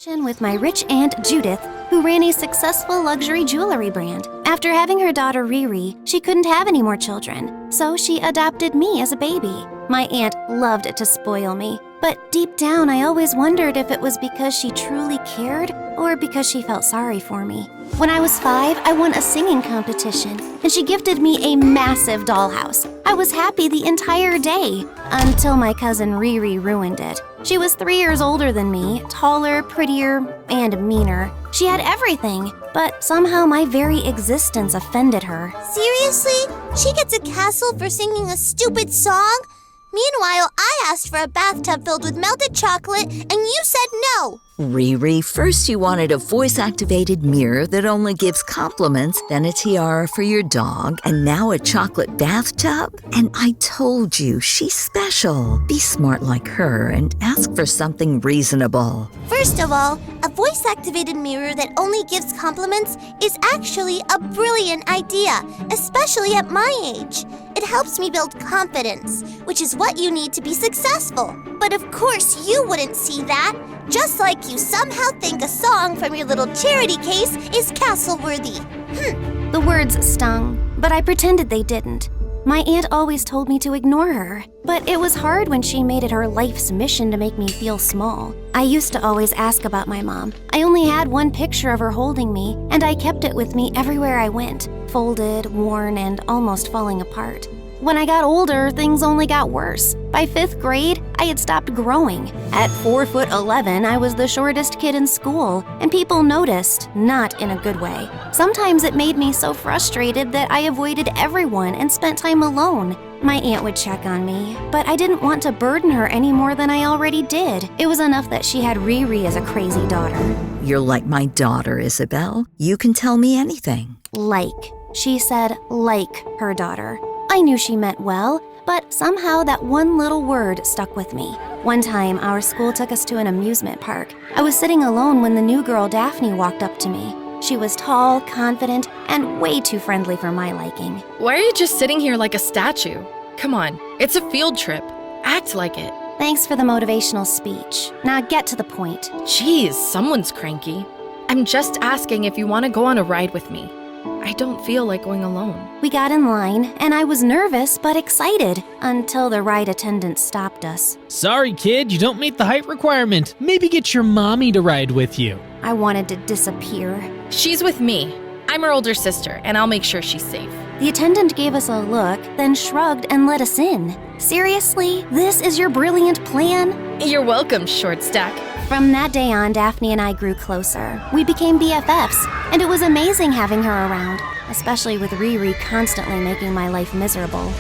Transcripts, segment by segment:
With my rich aunt Judith, who ran a successful luxury jewelry brand. After having her daughter Riri, she couldn't have any more children, so she adopted me as a baby. My aunt loved to spoil me, but deep down I always wondered if it was because she truly cared or because she felt sorry for me. When I was 5, I won a singing competition, and she gifted me a massive dollhouse. I was happy the entire day, until my cousin Riri ruined it. She was 3 years older than me, taller, prettier, and meaner. She had everything, but somehow my very existence offended her. Seriously? She gets a castle for singing a stupid song? Meanwhile, I asked for a bathtub filled with melted chocolate, and you said no. Riri, first you wanted a voice-activated mirror that only gives compliments, then a tiara for your dog, and now a chocolate bathtub? And I told you, she's special. Be smart like her and ask for something reasonable. First of all, a voice-activated mirror that only gives compliments is actually a brilliant idea, especially at my age. It helps me build confidence, which is what you need to be successful. But of course you wouldn't see that, just like you somehow think a song from your little charity case is castle-worthy. The words stung, but I pretended they didn't. My aunt always told me to ignore her, but it was hard when she made it her life's mission to make me feel small. I used to always ask about my mom. I only had one picture of her holding me, and I kept it with me everywhere I went, folded, worn, and almost falling apart. When I got older, things only got worse. By 5th grade, I had stopped growing. At 4'11", I was the shortest kid in school, and people noticed, not in a good way. Sometimes it made me so frustrated that I avoided everyone and spent time alone. My aunt would check on me, but I didn't want to burden her any more than I already did. It was enough that she had Riri as a crazy daughter. You're like my daughter, Isabel. You can tell me anything. Like. She said like her daughter. I knew she meant well, but somehow that one little word stuck with me. One time, our school took us to an amusement park. I was sitting alone when the new girl Daphne walked up to me. She was tall, confident, and way too friendly for my liking. Why are you just sitting here like a statue? Come on, it's a field trip. Act like it. Thanks for the motivational speech. Now get to the point. Jeez, someone's cranky. I'm just asking if you want to go on a ride with me. I don't feel like going alone. We got in line, and I was nervous but excited until the ride attendant stopped us. Sorry, kid, you don't meet the height requirement. Maybe get your mommy to ride with you. I wanted to disappear. She's with me. I'm her older sister, and I'll make sure she's safe. The attendant gave us a look, then shrugged and let us in. Seriously? This is your brilliant plan? You're welcome, short stack. From that day on, Daphne and I grew closer. We became BFFs, and it was amazing having her around, especially with Riri constantly making my life miserable.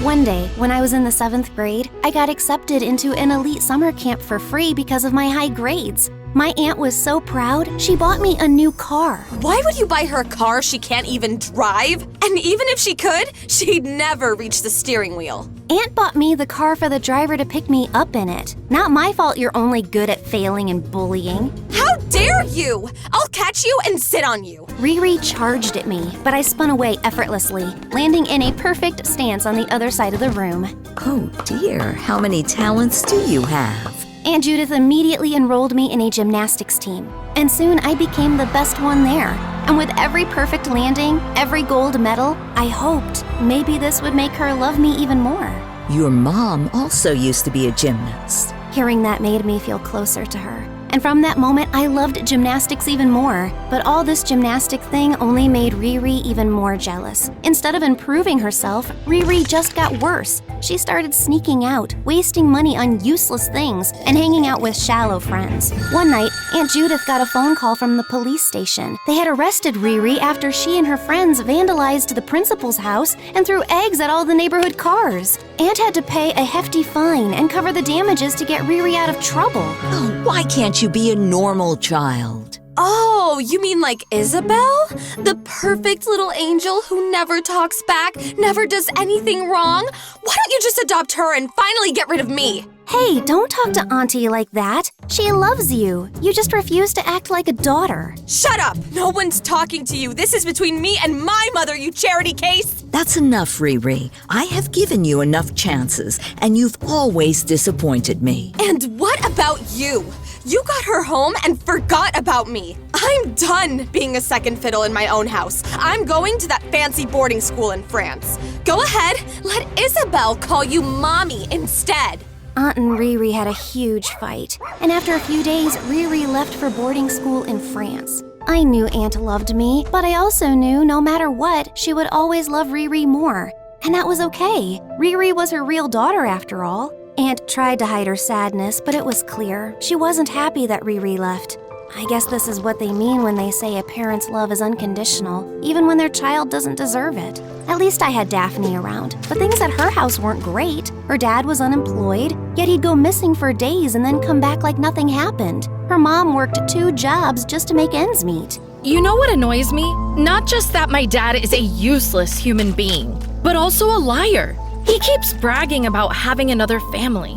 One day, when I was in the 7th grade, I got accepted into an elite summer camp for free because of my high grades. My aunt was so proud, she bought me a new car. Why would you buy her a car she can't even drive? And even if she could, she'd never reach the steering wheel. Aunt bought me the car for the driver to pick me up in it. Not my fault you're only good at failing and bullying. How dare you! I'll catch you and sit on you. Riri charged at me, but I spun away effortlessly, landing in a perfect stance on the other side of the room. Oh dear, how many talents do you have? Aunt Judith immediately enrolled me in a gymnastics team, and soon I became the best one there. And with every perfect landing, every gold medal, I hoped maybe this would make her love me even more. Your mom also used to be a gymnast. Hearing that made me feel closer to her. And from that moment, I loved gymnastics even more. But all this gymnastic thing only made Riri even more jealous. Instead of improving herself, Riri just got worse. She started sneaking out, wasting money on useless things, and hanging out with shallow friends. One night, Aunt Judith got a phone call from the police station. They had arrested Riri after she and her friends vandalized the principal's house and threw eggs at all the neighborhood cars. Aunt had to pay a hefty fine and cover the damages to get Riri out of trouble. Oh, why can't you be a normal child? Oh, you mean like Isabel? The perfect little angel who never talks back, never does anything wrong? Why don't you just adopt her and finally get rid of me? Hey, don't talk to Auntie like that. She loves you. You just refuse to act like a daughter. Shut up! No one's talking to you. This is between me and my mother, you charity case! That's enough, Riri. I have given you enough chances, and you've always disappointed me. And what about you? You got her home and forgot about me. I'm done being a second fiddle in my own house. I'm going to that fancy boarding school in France. Go ahead, let Isabelle call you Mommy instead. Aunt and Riri had a huge fight, and after a few days, Riri left for boarding school in France. I knew Aunt loved me, but I also knew no matter what, she would always love Riri more. And that was okay. Riri was her real daughter after all. Aunt tried to hide her sadness, but it was clear she wasn't happy that Riri left. I guess this is what they mean when they say a parent's love is unconditional, even when their child doesn't deserve it. At least I had Daphne around, but things at her house weren't great. Her dad was unemployed, yet he'd go missing for days and then come back like nothing happened. Her mom worked 2 jobs just to make ends meet. You know what annoys me? Not just that my dad is a useless human being, but also a liar. He keeps bragging about having another family.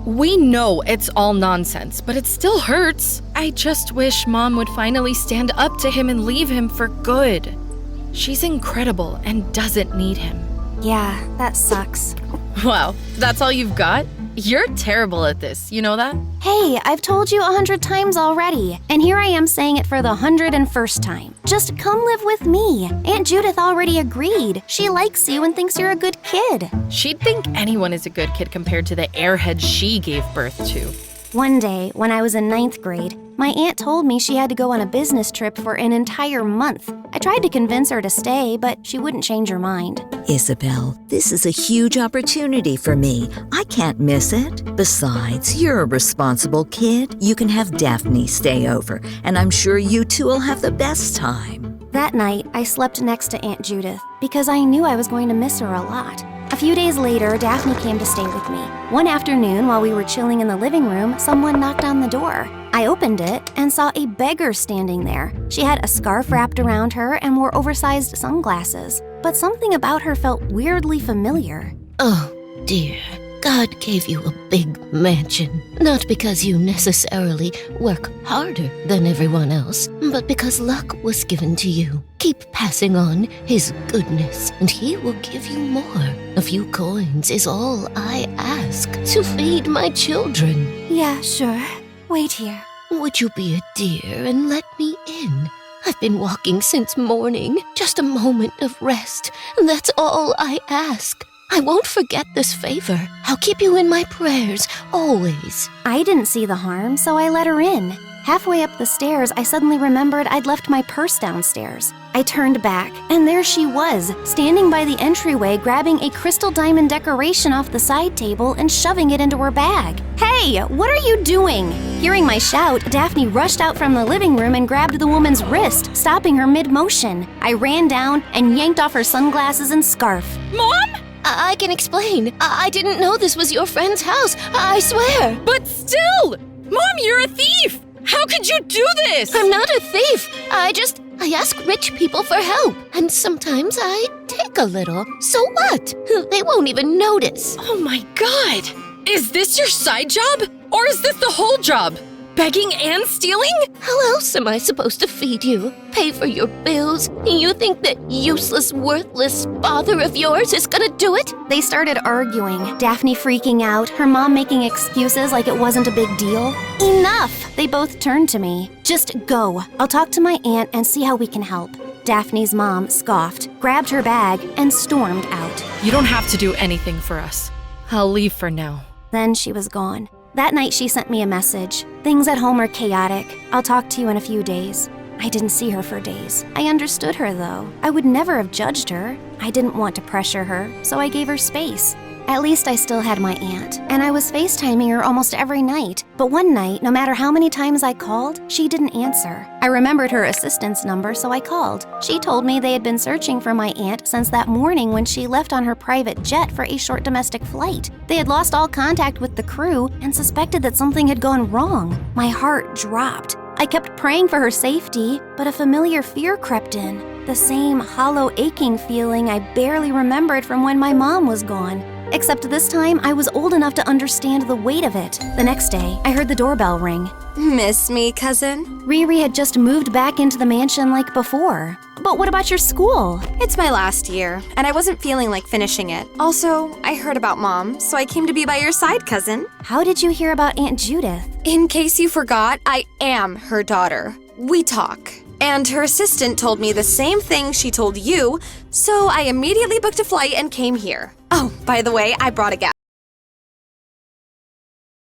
We know it's all nonsense, but it still hurts. I just wish Mom would finally stand up to him and leave him for good. She's incredible and doesn't need him. Yeah, that sucks. Wow, that's all you've got? You're terrible at this, you know that? Hey, I've told you 100 times already, and here I am saying it for the 101st time. Just come live with me. Aunt Judith already agreed. She likes you and thinks you're a good kid. She'd think anyone is a good kid compared to the airhead she gave birth to. One day, when I was in 9th grade, my aunt told me she had to go on a business trip for an entire month. I tried to convince her to stay, but she wouldn't change her mind. Isabel, this is a huge opportunity for me. I can't miss it. Besides, you're a responsible kid. You can have Daphne stay over, and I'm sure you two will have the best time. That night, I slept next to Aunt Judith because I knew I was going to miss her a lot. A few days later, Daphne came to stay with me. One afternoon, while we were chilling in the living room, someone knocked on the door. I opened it and saw a beggar standing there. She had a scarf wrapped around her and wore oversized sunglasses. But something about her felt weirdly familiar. Oh, dear. God gave you a big mansion, not because you necessarily work harder than everyone else, but because luck was given to you. Keep passing on His goodness, and He will give you more. A few coins is all I ask to feed my children. Yeah, sure. Wait here. Would you be a dear and let me in? I've been walking since morning. Just a moment of rest, and that's all I ask. I won't forget this favor. I'll keep you in my prayers, always. I didn't see the harm, so I let her in. Halfway up the stairs, I suddenly remembered I'd left my purse downstairs. I turned back, and there she was, standing by the entryway, grabbing a crystal diamond decoration off the side table and shoving it into her bag. Hey, what are you doing? Hearing my shout, Daphne rushed out from the living room and grabbed the woman's wrist, stopping her mid-motion. I ran down and yanked off her sunglasses and scarf. Mom? I can explain. I didn't know this was your friend's house. I swear. But still! Mom, you're a thief! How could you do this? I'm not a thief. I ask rich people for help. And sometimes I take a little. So what? They won't even notice. Oh my god! Is this your side job? Or is this the whole job? Begging and stealing? How else am I supposed to feed you? Pay for your bills? You think that useless, worthless father of yours is gonna do it? They started arguing, Daphne freaking out, her mom making excuses like it wasn't a big deal. Enough! They both turned to me. Just go. I'll talk to my aunt and see how we can help. Daphne's mom scoffed, grabbed her bag, and stormed out. You don't have to do anything for us. I'll leave for now. Then she was gone. That night she sent me a message. Things at home are chaotic. I'll talk to you in a few days. I didn't see her for days. I understood her though. I would never have judged her. I didn't want to pressure her, so I gave her space. At least I still had my aunt, and I was FaceTiming her almost every night. But one night, no matter how many times I called, she didn't answer. I remembered her assistant's number, so I called. She told me they had been searching for my aunt since that morning when she left on her private jet for a short domestic flight. They had lost all contact with the crew and suspected that something had gone wrong. My heart dropped. I kept praying for her safety, but a familiar fear crept in. The same hollow, aching feeling I barely remembered from when my mom was gone. Except this time, I was old enough to understand the weight of it. The next day, I heard the doorbell ring. Miss me, cousin? Riri had just moved back into the mansion like before. But what about your school? It's my last year, and I wasn't feeling like finishing it. Also, I heard about Mom, so I came to be by your side, cousin. How did you hear about Aunt Judith? In case you forgot, I am her daughter. We talk. And her assistant told me the same thing she told you, so I immediately booked a flight and came here. Oh, by the way, I brought a gift.